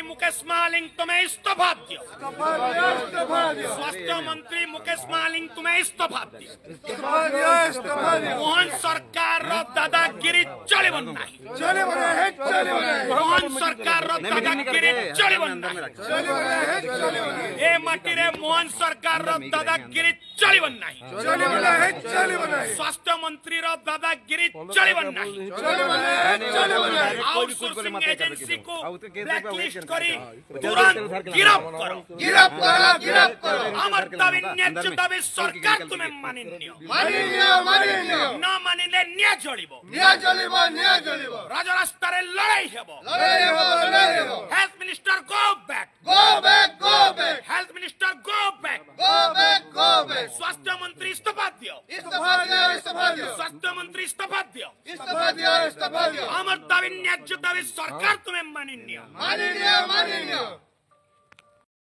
मुकेश मालिंग तुम्हें इस्तीफा दियो। स्वास्थ्य मंत्री मुकेश मालिंग तुम्हें इस्तीफा दियो। मोहन सरकार दादागिरी चलिबन नाही। मोहन सरकार दादागिरी चलिबन नाही। ए माटी रे मोहन सरकार दादागिरी चलिबन नाही। स्वास्थ्य मंत्री दादागिरी चलिबन नाही। आउटसोर्सिंग एजेंसी को ब्लैकलिस्ट करी तुरंत गिरफ्त करो। आमर दाबी न्याय्य दाबी सरकार तुम्हें मानिन्यो। न मानिले न्याय जलिबो। राजरास्तारे लड़ाई हेबो। Health minister go back. Health minister go back. स्वास्थ्य मंत्री इस्तीफा दियो। स्वास्थ्य मंत्री इस्तीफा दियो। आमर दाबी न्याय्य दाबी सरकार तुम्हें मानिन्यो।